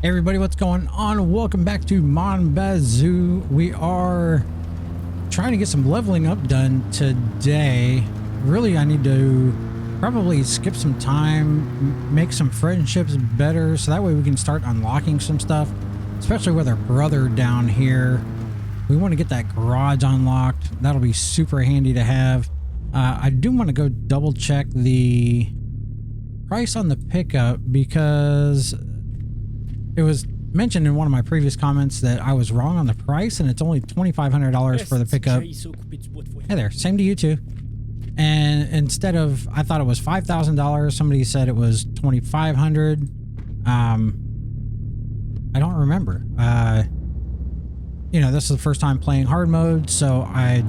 Hey everybody, what's going on? Welcome back to Mon Bazou. We are trying to get some leveling up done today. Really, I need to probably skip some time, make some friendships better, so that way we can start unlocking some stuff, especially with our brother down here. We want to get that garage unlocked. That'll be super handy to have. I do want to go double check the price on the pickup because it was mentioned in one of my previous comments that I was wrong on the price, and it's only $2,500 for the pickup. Hey there, same to you too. And instead of, I thought it was $5,000, somebody said it was $2,500. I don't remember. You know, this is the first time playing hard mode, so I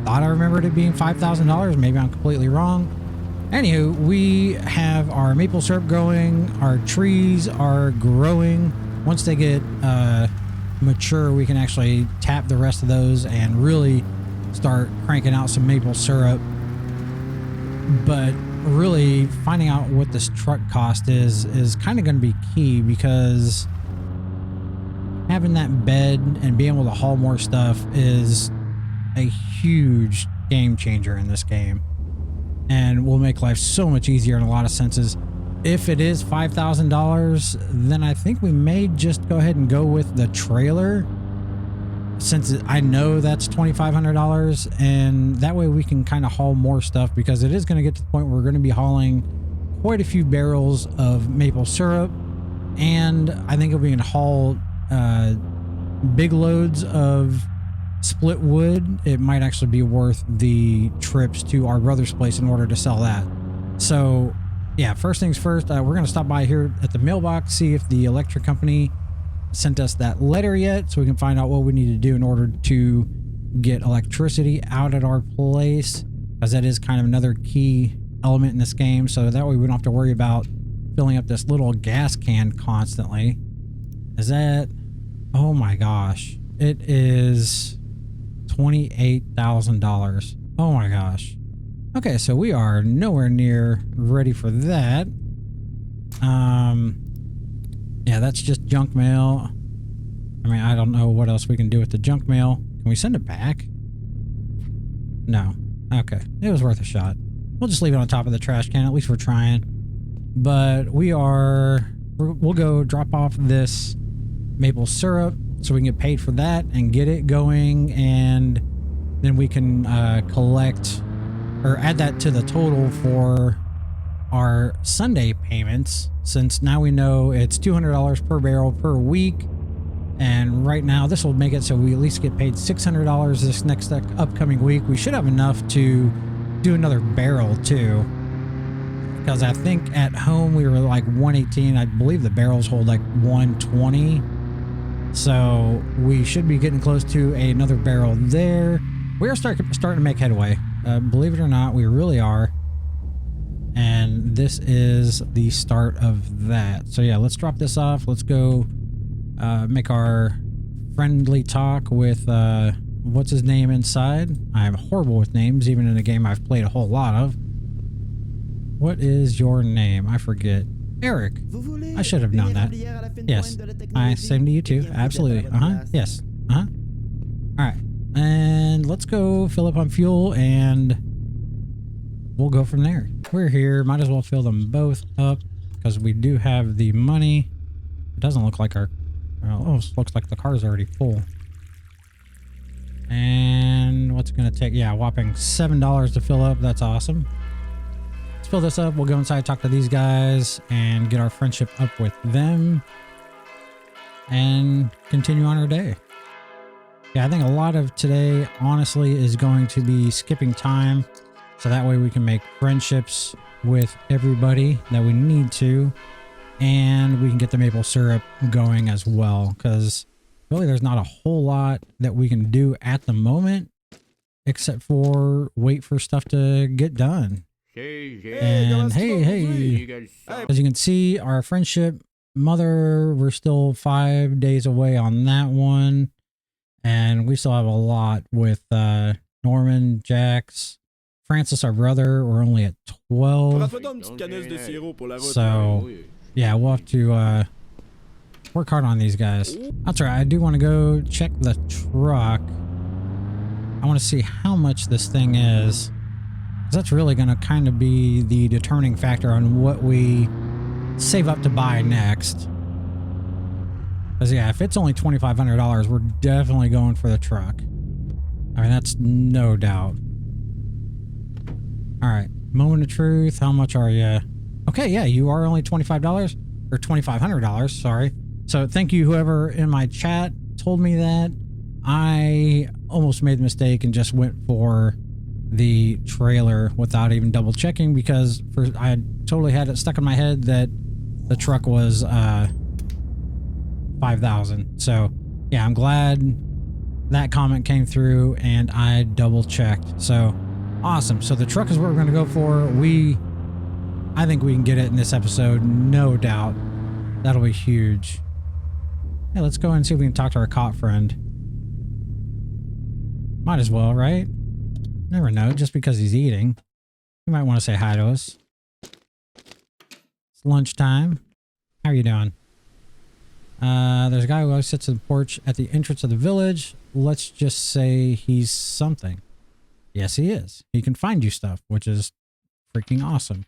thought I remembered it being $5,000. Maybe I'm completely wrong. Anywho, we have our maple syrup growing, our trees are growing. Once they get mature, we can actually tap the rest of those and really start cranking out some maple syrup. But really finding out what this truck cost is kind of going to be key, because having that bed and being able to haul more stuff is a huge game changer in this game. And will make life so much easier in a lot of senses. If it is $5,000, then I think we may just go ahead and go with the trailer, since I know that's $2,500, and that way we can kind of haul more stuff, because it is going to get to the point where we're going to be hauling quite a few barrels of maple syrup, and I think if we can haul big loads of split wood, it might actually be worth the trips to our brother's place in order to sell that. So yeah, first things first, we're going to stop by here at the mailbox, see if the electric company sent us that letter yet, so we can find out what we need to do in order to get electricity out at our place, because that is kind of another key element in this game, so that way we don't have to worry about filling up this little gas can constantly. Is that, oh my gosh, it is $28,000. Oh my gosh. Okay, so we are nowhere near ready for that. Yeah, that's just junk mail. I mean, I don't know what else we can do with the junk mail. Can we send it back? No. Okay, it was worth a shot. We'll just leave it on top of the trash can. At least we're trying. But we'll go drop off this maple syrup so we can get paid for that and get it going, and then we can collect or add that to the total for our Sunday payments, since now we know it's $200 per barrel per week, and right now this will make it so we at least get paid $600 this next upcoming week. We should have enough to do another barrel too, because I think at home we were like 118. I believe the barrels hold like 120. So we should be getting close to another barrel there. We are starting to make headway. Believe it or not, we really are. And this is the start of that. So yeah, let's drop this off. Let's go make our friendly talk with what's his name inside. I'm horrible with names, even in a game I've played a whole lot of. What is your name? I forget. Eric. I should have known that. Yes. Same to you too. Absolutely. Yes. All right. And let's go fill up on fuel, and we'll go from there. We're here. Might as well fill them both up, because we do have the money. It doesn't look like looks like the car's already full. And what's it going to take? Yeah, a whopping $7 to fill up. That's awesome. Fill this up. We'll go inside, talk to these guys, and get our friendship up with them, and continue on our day. Yeah, I think a lot of today, honestly, is going to be skipping time, so that way we can make friendships with everybody that we need to, and we can get the maple syrup going as well, because really there's not a whole lot that we can do at the moment, except for wait for stuff to get done. And hey, as you can see, our friendship mother, we're still 5 days away on that one, and we still have a lot with Norman, Jax, Francis, our brother. We're only at 12, so yeah, we'll have to Work hard on these guys. That's right. I do want to go check the truck. I want to see how much this thing is. 'Cause that's really going to kind of be the determining factor on what we save up to buy next. Because yeah, if it's only $2,500, we're definitely going for the truck. I mean, that's no doubt. All right, moment of truth. How much are you? Okay, yeah, you are only $25 or $2,500. Sorry. So thank you, whoever in my chat told me that. I almost made the mistake and just went for the trailer without even double checking because I totally had it stuck in my head that the truck was $5,000. So yeah, I'm glad that comment came through and I double checked. So awesome. So the truck is what we're going to go for. I think we can get it in this episode, no doubt. That'll be huge. Hey, let's go and see if we can talk to our cop friend. Might as well, right? Never know, just because he's eating. You might want to say hi to us. It's lunchtime. How are you doing? There's a guy who always sits on the porch at the entrance of the village. Let's just say he's something. Yes, he is. He can find you stuff, which is freaking awesome.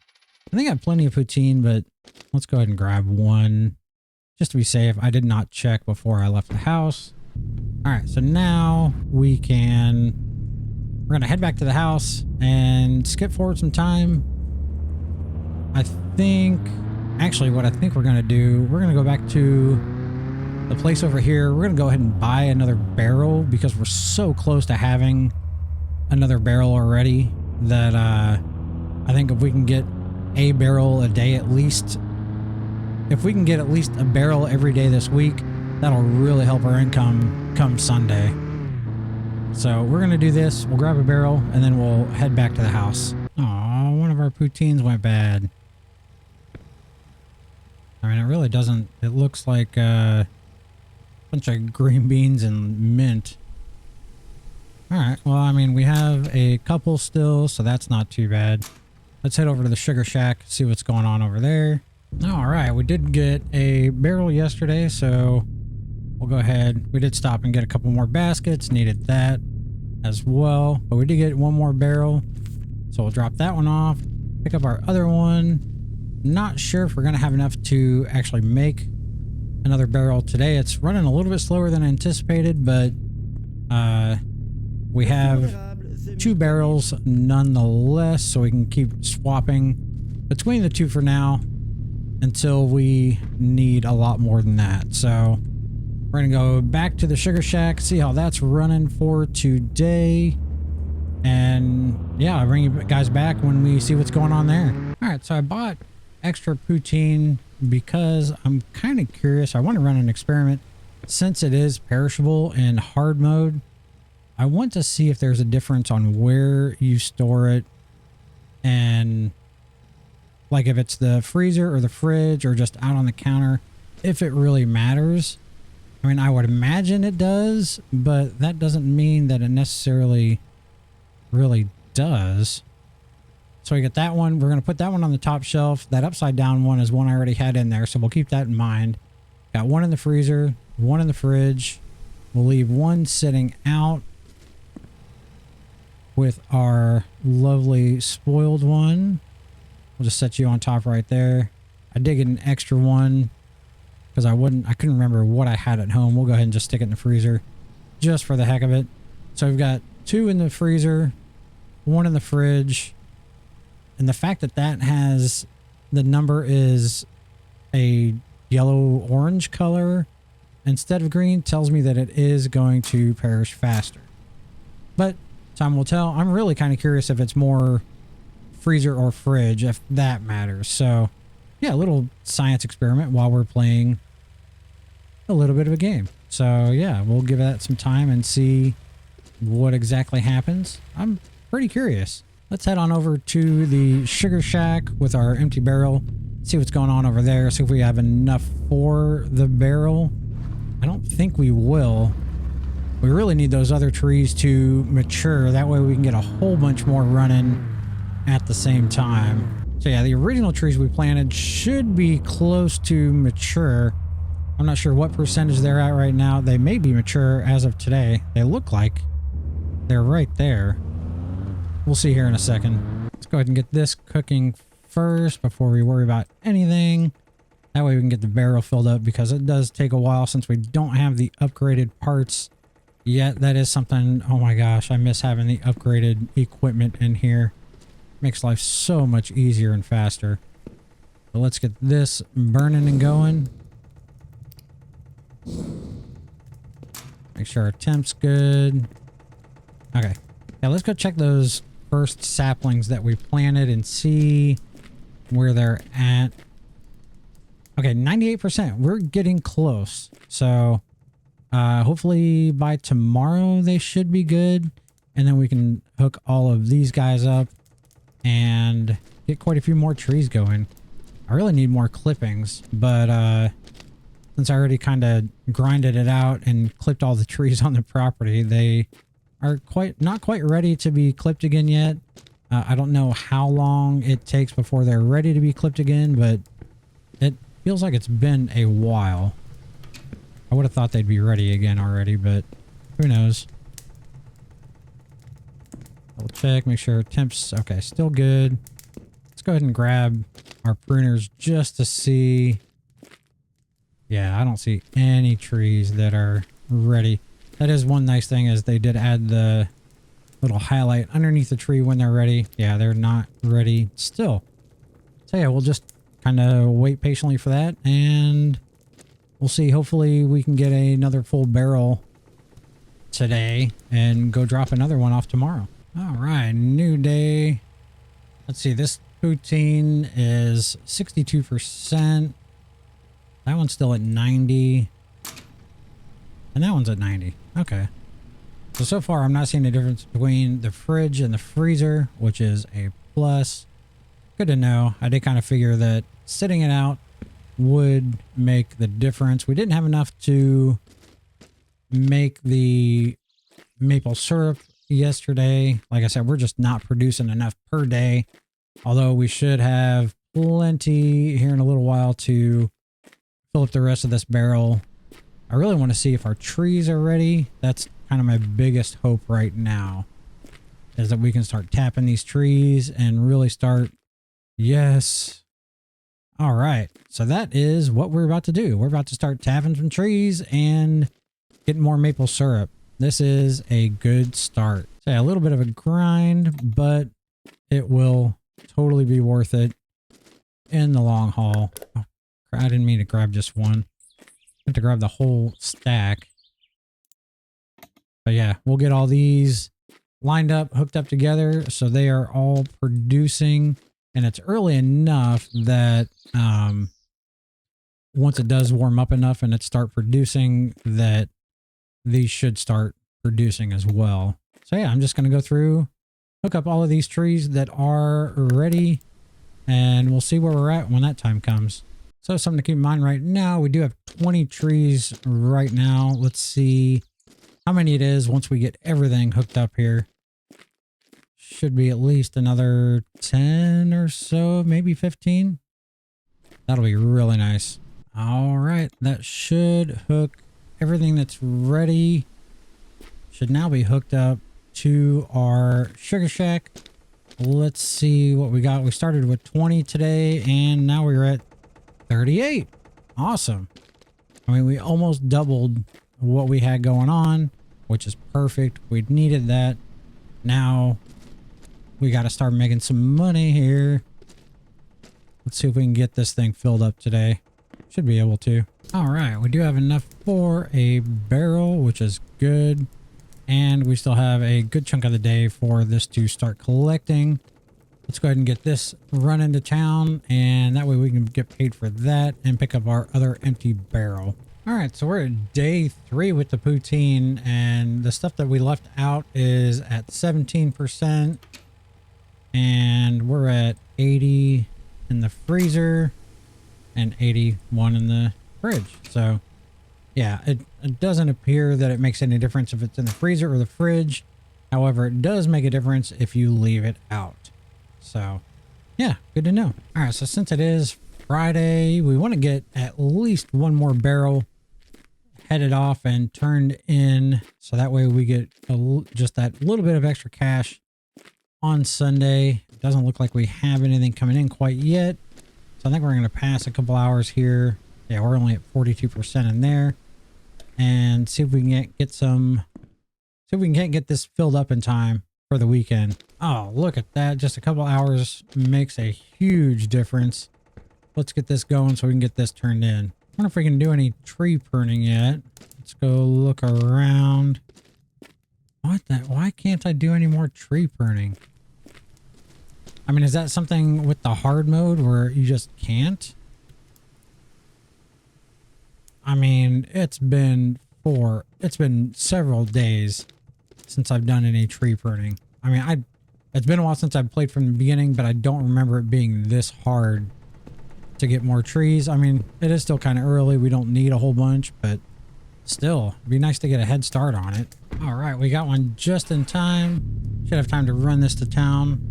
I think I have plenty of poutine, but let's go ahead and grab one just to be safe. I did not check before I left the house. All right, so now we're going to head back to the house and skip forward some time. Actually, what I think we're going to do, we're going to go back to the place over here. We're going to go ahead and buy another barrel because we're so close to having another barrel already that I think if we can get a barrel a day at least, if we can get at least a barrel every day this week, that'll really help our income come Sunday. So we're going to do this. We'll grab a barrel and then we'll head back to the house. Aw, one of our poutines went bad. I mean, it really doesn't. It looks like a bunch of green beans and mint. All right. Well, I mean, we have a couple still, so that's not too bad. Let's head over to the Sugar Shack, see what's going on over there. All right. We did get a barrel yesterday, so we'll go ahead. We did stop and get a couple more baskets. Needed that as well. But we did get one more barrel, so we'll drop that one off. Pick up our other one. Not sure if we're going to have enough to actually make another barrel today. It's running a little bit slower than anticipated, but we have 2 barrels nonetheless, so we can keep swapping between the 2 for now until we need a lot more than that. So we're going to go back to the Sugar Shack, see how that's running for today. And yeah, I'll bring you guys back when we see what's going on there. All right, so I bought extra poutine because I'm kind of curious. I want to run an experiment since it is perishable in hard mode. I want to see if there's a difference on where you store it and like if it's the freezer or the fridge or just out on the counter, if it really matters. I mean, I would imagine it does, but that doesn't mean that it necessarily really does. So we get that one. We're going to put that one on the top shelf. That upside down one is one I already had in there, so we'll keep that in mind. Got one in the freezer, one in the fridge. We'll leave one sitting out with our lovely spoiled one. We'll just set you on top right there. I did get an extra one because I couldn't remember what I had at home. We'll go ahead and just stick it in the freezer just for the heck of it. So we've got 2 in the freezer, 1 in the fridge. And the fact that that has, the number is a yellow-orange color instead of green tells me that it is going to perish faster. But time will tell. I'm really kind of curious if it's more freezer or fridge, if that matters. So yeah, a little science experiment while we're playing a little bit of a game. So yeah, we'll give that some time and see what exactly happens. I'm pretty curious. Let's head on over to the Sugar Shack with our empty barrel. See what's going on over there. See if we have enough for the barrel. I don't think we will. We really need those other trees to mature. That way we can get a whole bunch more running at the same time. So yeah, the original trees we planted should be close to mature. I'm not sure what percentage they're at right now. They may be mature as of today. They look like they're right there. We'll see here in a second. Let's go ahead and get this cooking first before we worry about anything. That way we can get the barrel filled up, because it does take a while since we don't have the upgraded parts yet. That is something, oh my gosh, I miss having the upgraded equipment in here. Makes life so much easier and faster. So let's get this burning and going. Make sure our temp's good. Okay. Yeah, let's go check those first saplings that we planted and see where they're at. Okay, 98%. We're getting close. So hopefully by tomorrow they should be good. And then we can hook all of these guys up and get quite a few more trees going. I really need more clippings, but since I already kind of grinded it out and clipped all the trees on the property, they are not quite ready to be clipped again yet. I don't know how long it takes before they're ready to be clipped again, but it feels like it's been a while. I would have thought they'd be ready again already, but who knows. We'll check, make sure temp's okay, still good. Let's go ahead and grab our pruners just to see. Yeah, I don't see any trees that are ready. That is one nice thing, is they did add the little highlight underneath the tree when they're ready. Yeah, they're not ready still. So yeah, we'll just kind of wait patiently for that, and we'll see. Hopefully we can get another full barrel today and go drop another one off tomorrow. All right, new day. Let's see, this poutine is 62%. That one's still at 90. And that one's at 90. Okay. So far I'm not seeing a difference between the fridge and the freezer, which is a plus. Good to know. I did kind of figure that sitting it out would make the difference. We didn't have enough to make the maple syrup yesterday. Like I said, we're just not producing enough per day. Although we should have plenty here in a little while to fill up the rest of this barrel. I really want to see if our trees are ready. That's kind of my biggest hope right now, is that we can start tapping these trees and really start. Yes. All right. So that is what we're about to do. We're about to start tapping some trees and getting more maple syrup. This is a good start. So yeah, a little bit of a grind, but it will totally be worth it in the long haul. Oh, I didn't mean to grab just one. I have to grab the whole stack. But yeah, we'll get all these lined up, hooked up together, so they are all producing. And it's early enough that once it does warm up enough and it start producing, that these should start producing as well. So yeah, I'm just going to go through, hook up all of these trees that are ready, and we'll see where we're at when that time comes. So something to keep in mind right now, we do have 20 trees right now. Let's see how many it is once we get everything hooked up here. Should be at least another 10 or so, maybe 15. That'll be really nice. All right, that should hook everything that's ready. Should now be hooked up to our sugar shack. Let's see what we got. We started with 20 today, and now we're at 38. Awesome. I mean, we almost doubled what we had going on, which is perfect. We needed that. Now we got to start making some money here. Let's see if we can get this thing filled up today. Should be able to. All right, we do have enough for a barrel, which is good. And we still have a good chunk of the day for this to start collecting. Let's go ahead and get this run into town, and that way we can get paid for that and pick up our other empty barrel. All right, so we're at day 3 with the poutine, and the stuff that we left out is at 17%, and we're at 80 in the freezer and 81 in the fridge. So yeah, it doesn't appear that it makes any difference if it's in the freezer or the fridge. However, it does make a difference if you leave it out. So yeah, good to know. All right, so since it is Friday. We want to get at least one more barrel headed off and turned in, so that way we get just that little bit of extra cash on Sunday. It doesn't look like we have anything coming in quite yet, so I think we're going to pass a couple hours here. Yeah, we're only at 42% in there, and see if we can get some, see if we can get this filled up in time for the weekend. Oh, look at that. Just a couple hours makes a huge difference. Let's get this going so we can get this turned in. I wonder if we can do any tree pruning yet. Let's go look around. What the? Why can't I do any more tree pruning? I mean, is that something with the hard mode where you just can't? I mean, it's been several days since I've done any tree pruning. I mean, it's been a while since I've played from the beginning, but I don't remember it being this hard to get more trees. I mean, it is still kind of early. We don't need a whole bunch, but still, it'd be nice to get a head start on it. All right, we got one just in time. Should have time to run this to town,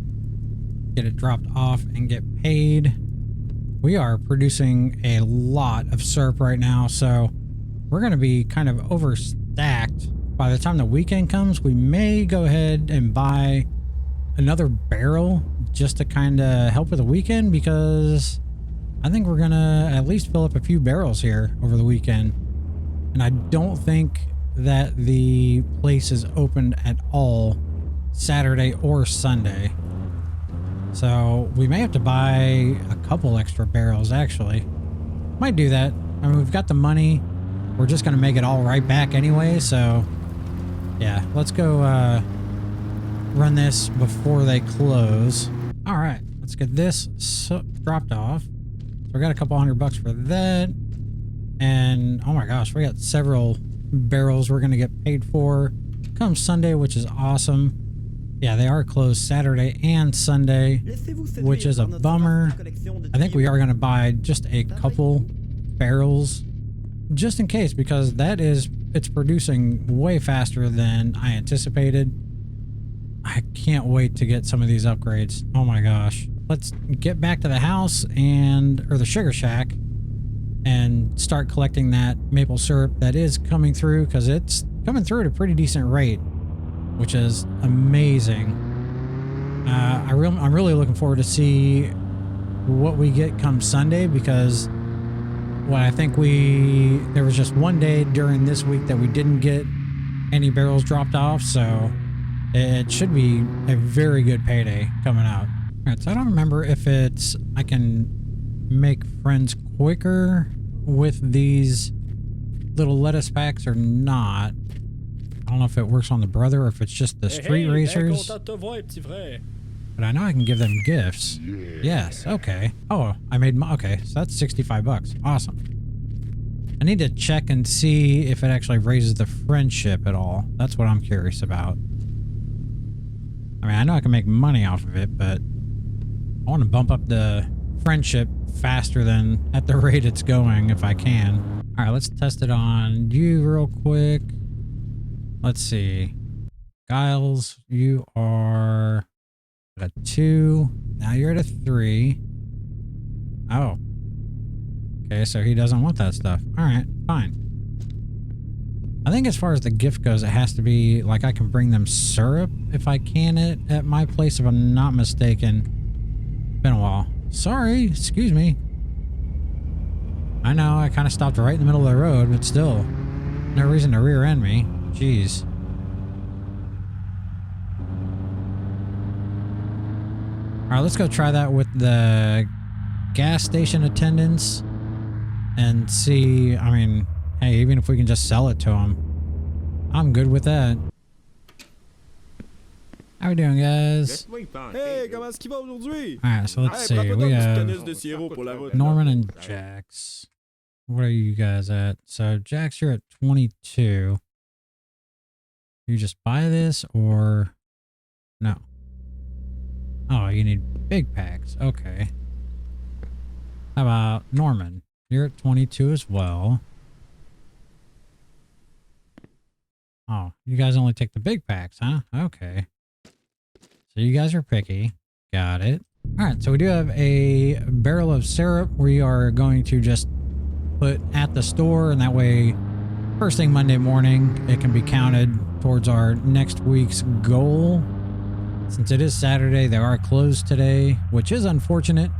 get it dropped off, and get paid. We are producing a lot of syrup right now, so we're going to be kind of overstacked. By the time the weekend comes, we may go ahead and buy another barrel just to kind of help with the weekend, because I think we're gonna at least fill up a few barrels here over the weekend. And I don't think that the place is open at all Saturday or Sunday. So we may have to buy a couple extra barrels, actually. Might do that. I mean, we've got the money. We're just gonna make it all right back anyway, so yeah, let's go run this before they close. All right, let's get this dropped off. We got a couple $100 for that, and oh my gosh, we got several barrels we're gonna get paid for come Sunday, which is awesome. Yeah, they are closed Saturday and Sunday, which is a bummer. I think we are gonna buy just a couple barrels just in case, because it's producing way faster than I anticipated. I can't wait to get some of these upgrades. Oh my gosh. Let's get back to the house or the sugar shack, and start collecting that maple syrup that is coming through, because it's coming through at a pretty decent rate, which is amazing. I'm really looking forward to see what we get come Sunday, because I think there was just one day during this week that we didn't get any barrels dropped off, so it should be a very good payday coming out. All right, so I don't remember if I can make friends quicker with these little lettuce packs or not. I don't know if it works on the brother or if it's just the street racers. But I know I can give them gifts. Yeah. Yes, okay. Oh, okay, so that's $65. Awesome. I need to check and see if it actually raises the friendship at all. That's what I'm curious about. I mean, I know I can make money off of it, but I want to bump up the friendship faster than at the rate it's going if I can. All right, let's test it on you real quick. Let's see. Giles, you are at a 2. Now you're at a 3. Oh. Okay, so he doesn't want that stuff. All right, fine. I think as far as the gift goes, it has to be like I can bring them syrup if I can at my place, if I'm not mistaken. Been a while. Sorry, excuse me. I know, I kind of stopped right in the middle of the road, but still. No reason to rear end me. Jeez. Alright, let's go try that with the gas station attendants and see, I mean, hey, even if we can just sell it to them, I'm good with that. How we doing, guys? Hey, comment est-ce qu'il va aujourd'hui? Alright, so let's see. We have Norman and Jax. What are you guys at? So, Jax, you're at 22. You just buy this or no? Oh, you need big packs. Okay. How about Norman? You're at 22 as well. Oh, you guys only take the big packs, huh? Okay. So you guys are picky. Got it. All right, so we do have a barrel of syrup we are going to just put at the store, and that way first thing Monday morning it can be counted towards our next week's goal. Since it is Saturday, they are closed today, which is unfortunate,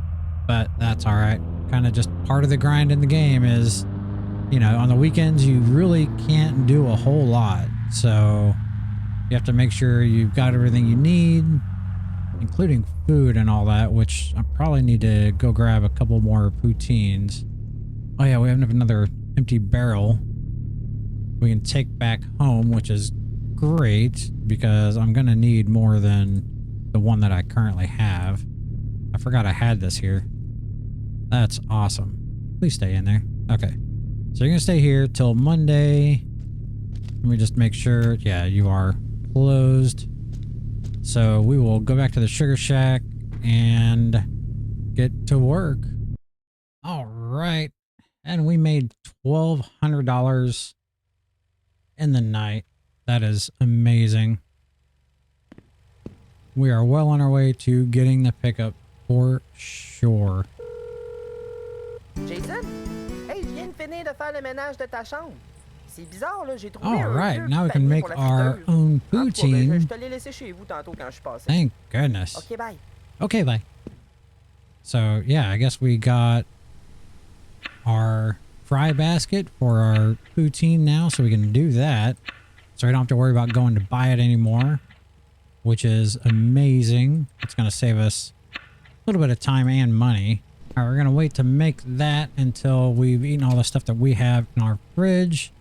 but that's all right. Kind of just part of the grind in the game is, you know, on the weekends you really can't do a whole lot, so you have to make sure you've got everything you need, including food and all that, which I probably need to go grab a couple more poutines. Oh yeah, we have another empty barrel we can take back home, which is great because I'm gonna need more than the one that I currently have. I forgot I had this here. That's awesome. Please stay in there. Okay, so you're gonna stay here till Monday. Let me just make sure. Yeah, you are closed. So we will go back to the Sugar Shack and get to work. All right. And we made $1,200 in the night. That is amazing. We are well on our way to getting the pickup for sure. Jason? Hey, je viens de finir de faire le ménage de ta chambre. C'est bizarre, là, j'ai trouvé All un right, vieux now we can panier make pour la our friteuse. own En tout cas, ben, poutine. je te l'ai laissé chez vous tantôt quand je suis passé. Thank goodness. OK, bye. Okay, bye. So yeah, I guess we got our fry basket for our poutine now, so we can do that. So we don't have to worry about going to buy it anymore, which is amazing. It's going to save us a little bit of time and money. All right, we're going to wait to make that until we've eaten all the stuff that we have in our fridge.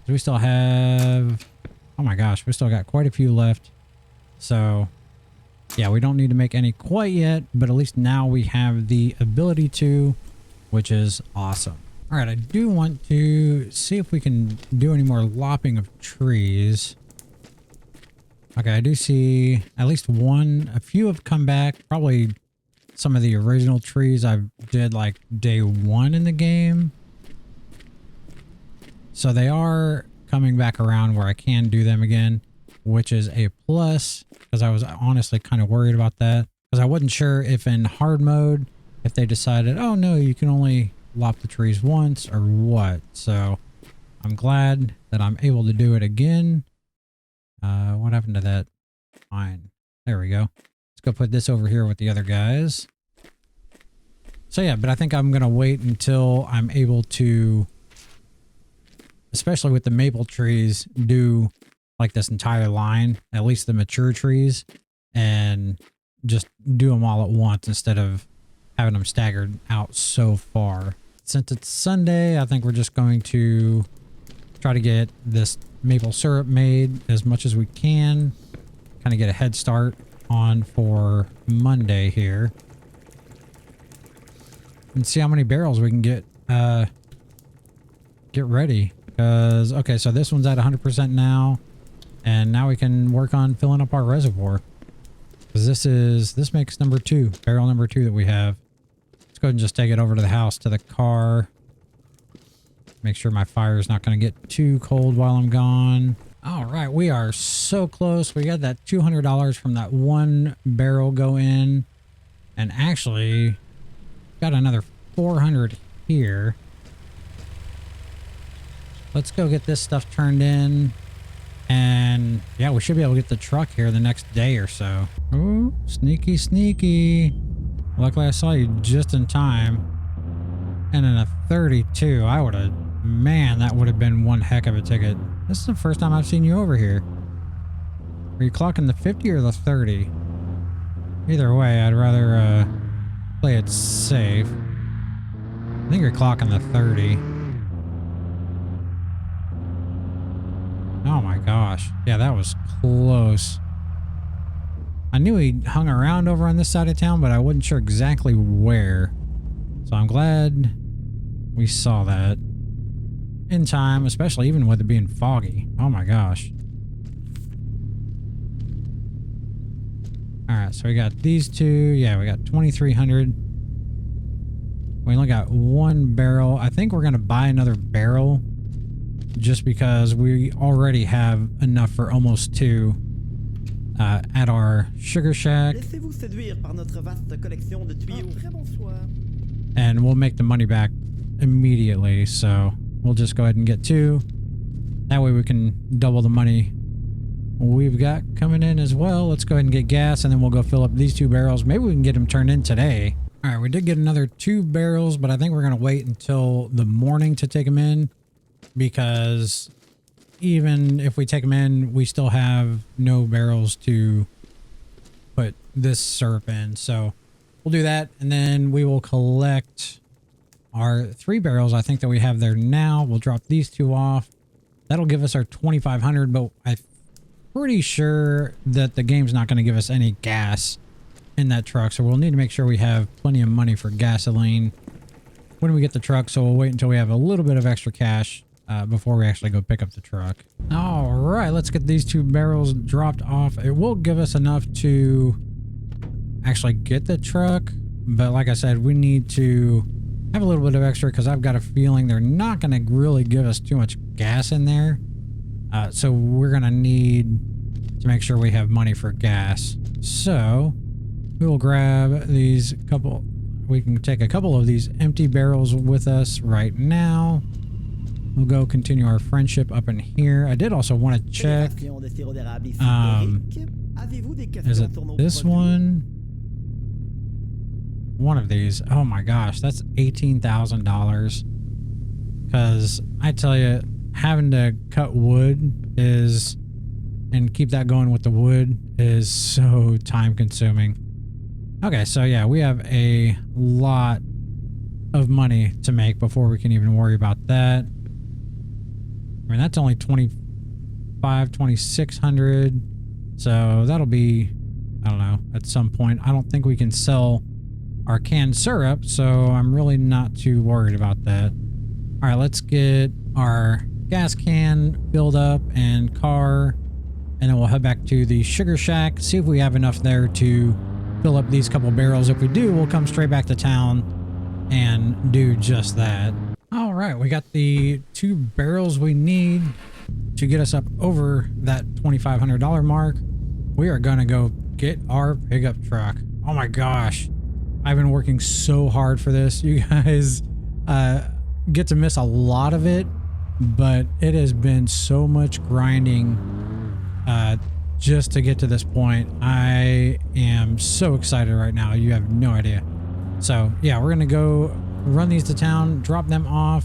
We still have, oh my gosh, we still got quite a few left. So yeah, we don't need to make any quite yet, but at least now we have the ability to, which is awesome. All right, I do want to see if we can do any more lopping of trees. Okay, I do see at least one, a few have come back, probably some of the original trees I did like day one in the game. So they are coming back around where I can do them again, which is a plus, because I was honestly kind of worried about that, because I wasn't sure if in hard mode, if they decided, oh no, you can only lop the trees once or what. So I'm glad that I'm able to do it again. What happened to that? Fine. There we go. Let's go put this over here with the other guys. So yeah, but I think I'm going to wait until I'm able to, especially with the maple trees, do like this entire line, at least the mature trees, and just do them all at once instead of having them staggered out so far. Since it's Sunday, I think we're just going to try to get this maple syrup made as much as we can, kind of get a head start on for Monday here, and see how many barrels we can get ready. Because, okay, so this one's at 100% now, and now we can work on filling up our reservoir. Because this makes barrel number 2 that we have. Let's go ahead and just take it over to the house, to the car. Make sure my fire is not going to get too cold while I'm gone. All right, we are so close. We got that $200 from that one barrel go in, and actually got another 400 here. Let's go get this stuff turned in, and yeah, we should be able to get the truck here the next day or so. Ooh, sneaky, sneaky. Luckily I saw you just in time. And in a 32, I would have, man, that would have been one heck of a ticket. This is the first time I've seen you over here. Are you clocking the 50 or the 30? Either way, I'd rather play it safe. I think you're clocking the 30. Oh my gosh. Yeah, that was close. I knew he hung around over on this side of town, but I wasn't sure exactly where. So I'm glad we saw that in time, especially even with it being foggy. Oh my gosh. All right, so we got these two. Yeah, we got 2,300. We only got one barrel. I think we're going to buy another barrel just because we already have enough for almost 2. at our sugar shack. Laissez-vous séduire par notre vaste collection de tuyaux. Très bonsoir. And we'll make the money back immediately. So we'll just go ahead and get 2. That way we can double the money we've got coming in as well. Let's go ahead and get gas, and then we'll go fill up these 2 barrels. Maybe we can get them turned in today. All right, we did get another 2 barrels, but I think we're going to wait until the morning to take them in, because even if we take them in, we still have no barrels to put this syrup in. So we'll do that, and then we will collect our 3 barrels I think that we have there now. We'll drop these 2 off. That'll give us our 2,500, but I'm pretty sure that the game's not going to give us any gas in that truck, so we'll need to make sure we have plenty of money for gasoline when we get the truck. So we'll wait until we have a little bit of extra cash before we actually go pick up the truck. All right, let's get these 2 barrels dropped off. It will give us enough to actually get the truck, but like I said, we need to have a little bit of extra, because I've got a feeling they're not going to really give us too much gas in there. So we're going to need to make sure we have money for gas. So we will grab these couple. We can take a couple of these empty barrels with us right now. We'll go continue our friendship up in here. I did also want to check. Is it this one? One of these. Oh my gosh, that's $18,000. Because I tell you, having to cut wood and keep that going with the wood is so time consuming. Okay, so yeah, we have a lot of money to make before we can even worry about that. I mean, that's only 2,600. So that'll be, I don't know, at some point. I don't think we can sell our canned syrup, so I'm really not too worried about that. All right, let's get our gas can filled up and car, and then we'll head back to the sugar shack, see if we have enough there to fill up these couple barrels. If we do, we'll come straight back to town and do just that. All right, we got the 2 barrels we need to get us up over that $2,500 mark. We are gonna go get our pickup truck. Oh my gosh, I've been working so hard for this. You guys get to miss a lot of it, but it has been so much grinding just to get to this point. I am so excited right now. You have no idea. So yeah, we're gonna go run these to town, drop them off.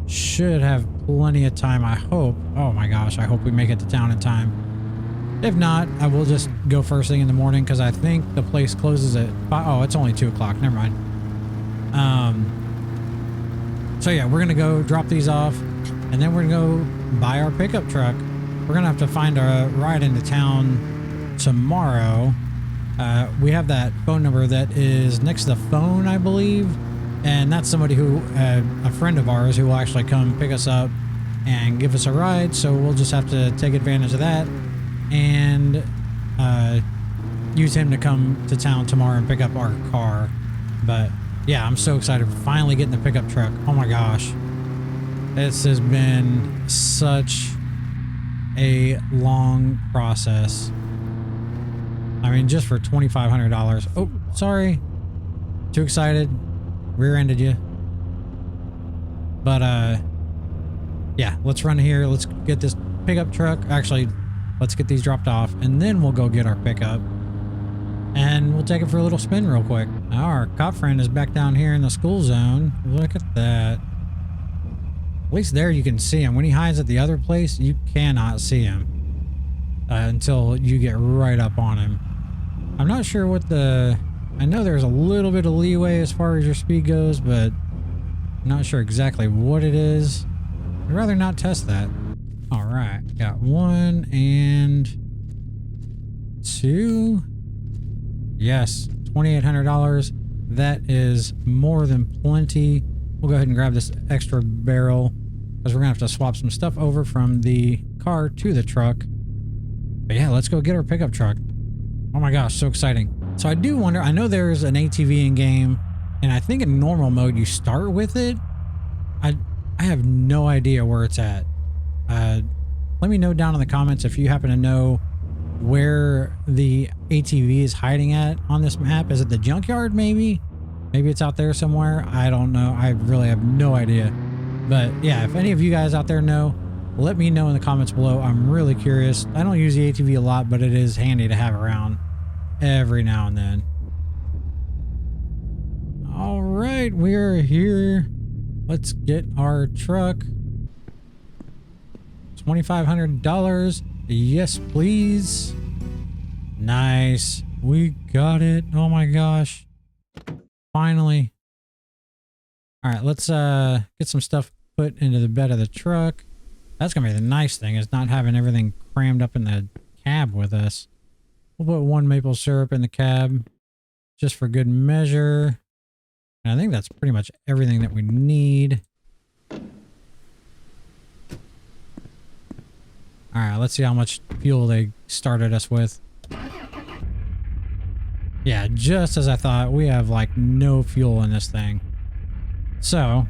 Should have plenty of time, I hope. Oh my gosh, I hope we make it to town in time. If not, I will just go first thing in the morning, because I think the place closes at 5. Oh, it's only 2 o'clock. Never mind. So yeah, we're gonna go drop these off, and then we're gonna go buy our pickup truck. We're gonna have to find a ride into town tomorrow. We have that phone number that is next to the phone, I believe, and that's somebody who, a friend of ours, who will actually come pick us up and give us a ride. So we'll just have to take advantage of that and use him to come to town tomorrow and pick up our car. But yeah, I'm so excited for finally getting the pickup truck. Oh my gosh, this has been such a long process. I mean, just for $2,500. Oh, sorry, too excited, rear-ended you. But yeah, let's run here. Let's get this pickup truck. Actually, let's get these dropped off, and then we'll go get our pickup, and we'll take it for a little spin real quick. Our cop friend is back down here in the school zone. Look at that. At least there you can see him. When he hides at the other place, you cannot see him until you get right up on him. I'm not sure what I know there's a little bit of leeway as far as your speed goes, but I'm not sure exactly what it is. I'd rather not test that. All right, got 1 and 2. Yes, $2,800. That is more than plenty. We'll go ahead and grab this extra barrel, because we're gonna have to swap some stuff over from the car to the truck. But yeah, let's go get our pickup truck. Oh my gosh, so exciting. So I do wonder, I know there's an ATV in game, and I think in normal mode you start with it. I have no idea where it's at. Let me know down in the comments if you happen to know where the ATV is hiding at on this map. Is it the junkyard maybe? Maybe it's out there somewhere. I don't know. I really have no idea. But yeah, if any of you guys out there know, let me know in the comments below. I'm really curious. I don't use the ATV a lot, but it is handy to have around every now and then. All right, we are here. Let's get our truck. $2,500. Yes, please. Nice. We got it. Oh my gosh. Finally. All right, let's get some stuff put into the bed of the truck. That's gonna be the nice thing, is not having everything crammed up in the cab with us. We'll put 1 maple syrup in the cab just for good measure. And I think that's pretty much everything that we need. All right, let's see how much fuel they started us with. Yeah, just as I thought, we have like no fuel in this thing. So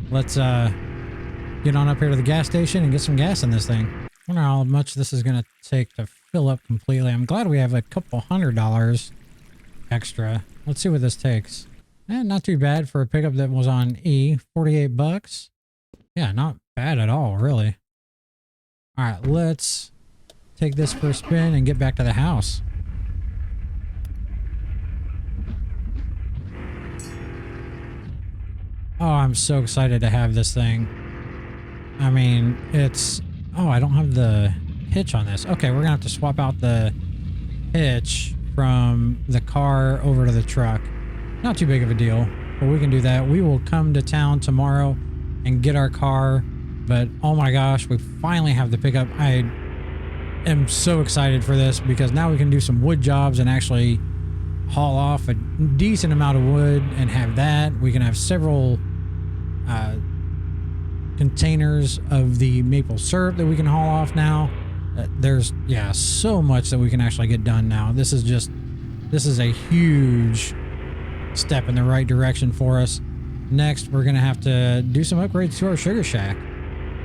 let's get on up here to the gas station and get some gas in this thing. I wonder how much this is gonna take to fill up completely. I'm glad we have a couple $100 extra. Let's see what this takes. Not too bad for a pickup that was on E. 48 bucks. Yeah, not bad at all, really. All right, let's take this for a spin and get back to the house. Oh, I'm so excited to have this thing. I mean, it's... Oh, I don't have the hitch on this. Okay, we're gonna have to swap out the hitch from the car over to the truck. Not too big of a deal, but we can do that. We will come to town tomorrow and get our car. But oh my gosh, we finally have the pickup. I am so excited for this because now we can do some wood jobs and actually haul off a decent amount of wood and have that. We can have several containers of the maple syrup that we can haul off now. There's, yeah, so much that we can actually get done now. This is a huge step in the right direction for us. Next, we're going to have to do some upgrades to our sugar shack.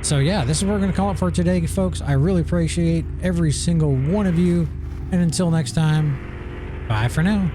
So yeah, this is what we're going to call it for today, folks. I really appreciate every single one of you. And until next time, bye for now.